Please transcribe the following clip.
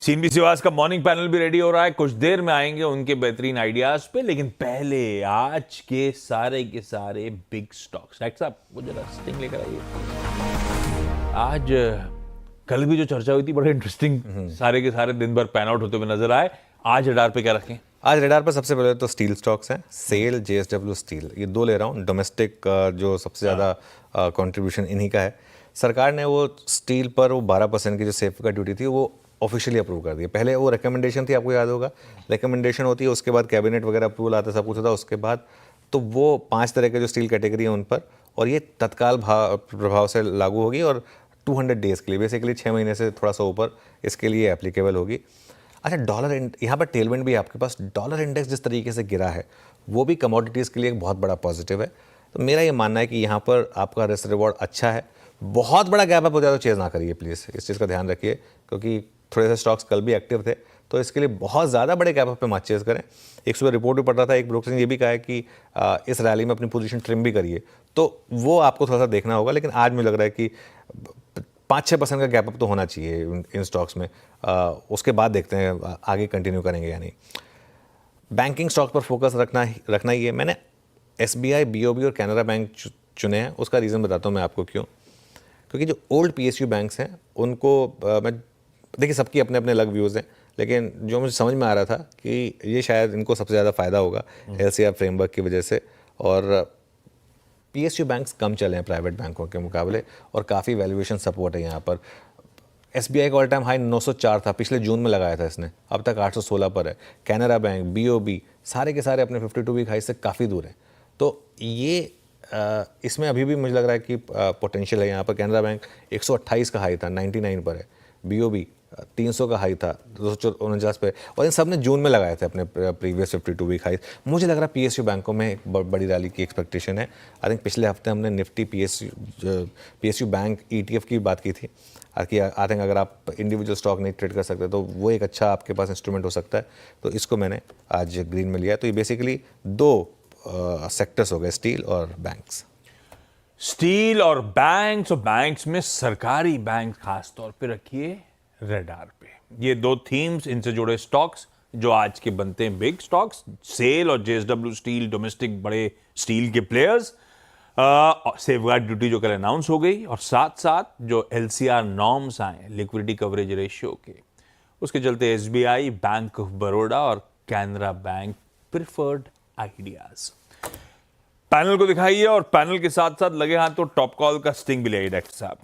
CNB सिवास का morning panel भी ready हो रहा है, कुछ देर में आएंगे उनके बेहतरीन आइडियाज पे, लेकिन पहले आज के सारे बिग स्टॉक्स। डॉक्टर साहब वो जरा स्टिंग लेकर आइए। आज कल भी जो चर्चा हुई थी बड़े इंटरेस्टिंग, सारे के सारे दिन भर पैन आउट होते हुए नजर आए। आज रडार पे क्या रखें? आज रेडार पर सबसे पहले तो स्टील स्टॉक्स हैं, सेल, जेएसडब्ल्यू स्टील, ये दो ले रहा हूँ। डोमेस्टिक जो सबसे ज़्यादा कंट्रीब्यूशन इन्हीं का है। सरकार ने वो स्टील पर वो 12% की जो सेफगार्ड ड्यूटी थी वो ऑफिशियली अप्रूव कर दिया। पहले वो रिकमेंडेशन थी, आपको याद होगा, रिकमेंडेशन होती है, उसके बाद कैबिनेट वगैरह अप्रूवल आता, सब कुछ होता, उसके बाद तो वो 5 तरह के जो स्टील कैटेगरी है उन पर, और ये तत्काल प्रभाव से लागू होगी और 200 डेज़ के लिए, बेसिकली 6 महीने से थोड़ा सा ऊपर इसके लिए एप्लीकेबल होगी। अच्छा, डॉलर यहाँ पर टेलमेंट भी है आपके पास। डॉलर इंडेक्स जिस तरीके से गिरा है वो भी कमोडिटीज़ के लिए एक बहुत बड़ा पॉजिटिव है। तो मेरा ये मानना है कि यहाँ पर आपका रिस्क रिवॉर्ड अच्छा है। बहुत बड़ा गैप अप हो जाए तो चेज़ ना करिए प्लीज़, इस चीज़ का ध्यान रखिए, क्योंकि थोड़े से स्टॉक्स कल भी एक्टिव थे, तो इसके लिए बहुत ज़्यादा बड़े गैप अप पे मत चेज़ करें। एक सुबह रिपोर्ट भी पढ़ रहा था, एक ब्रोकर ने ये भी कहा है कि इस रैली में अपनी पोजीशन ट्रिम भी करिए, तो वो आपको थोड़ा सा देखना होगा। लेकिन आज मुझे लग रहा है कि 5-6% का गैप अप तो होना चाहिए इन स्टॉक्स में। उसके बाद देखते हैं आगे कंटिन्यू करेंगे या नहीं। बैंकिंग स्टॉक पर फोकस रखना ही है। मैंने एसबीआई, बीओबी और कैनरा बैंक चुने हैं। उसका रीज़न बताता हूँ मैं आपको क्यों। क्योंकि जो ओल्ड पीएसयू बैंक्स हैं उनको मैं देखिए, सबकी अपने अपने अलग व्यूज़ हैं, लेकिन जो मुझे समझ में आ रहा था कि ये शायद इनको सबसे ज़्यादा फ़ायदा होगा एलसीआर फ्रेमवर्क की वजह से। और पीएसयू बैंक्स कम चले हैं प्राइवेट बैंकों के मुकाबले, और काफ़ी वैल्यूएशन सपोर्ट है यहाँ पर। एसबीआई का ऑल टाइम हाई 904 था, पिछले जून में लगाया था इसने, अब तक 816 पर है। कैनरा बैंक, बीओबी, सारे के सारे अपने 52 वीक हाई से काफ़ी दूर हैं। तो ये इसमें अभी भी मुझे लग रहा है कि पोटेंशियल है यहाँ पर। कैनरा बैंक 128 का हाई था, 99 पर है। बीओबी 300 का हाई था, 249 पे, और इन सब ने जून में लगाए थे अपने प्रीवियस 52 वीक हाई। मुझे लग रहा है पीएसयू बैंकों में एक बड़ी रैली की एक्सपेक्टेशन है। आई थिंक पिछले हफ्ते हमने निफ्टी पीएसयू बैंक ईटीएफ की बात की थी। आई थिंक अगर आप इंडिविजुअल स्टॉक नहीं ट्रेड कर सकते तो वो एक अच्छा आपके पास इंस्ट्रूमेंट हो सकता है, तो इसको मैंने आज ग्रीन में लिया। तो ये बेसिकली दो सेक्टर्स हो गए, स्टील और बैंक्स। स्टील और बैंक्स में सरकारी बैंक खास तौर पे रखिए रडार पे। ये दो थीम्स, इनसे जुड़े स्टॉक्स जो आज के बनते हैं बिग स्टॉक्स। सेल और जेएसडब्ल्यू स्टील, डोमेस्टिक बड़े स्टील के प्लेयर्स। सेफगार्ड ड्यूटी जो कल अनाउंस हो गई, और साथ साथ जो एलसीआर नॉर्म्स आए लिक्विडिटी कवरेज रेशियो के, उसके चलते एसबीआई, बैंक ऑफ बड़ौदा और Canara bank preferred ideas. Panel को दिखाइए, और पैनल के साथ साथ लगे हाथ तो टॉप कॉल का स्टिंग भी ले आइए डॉक्टर साहब।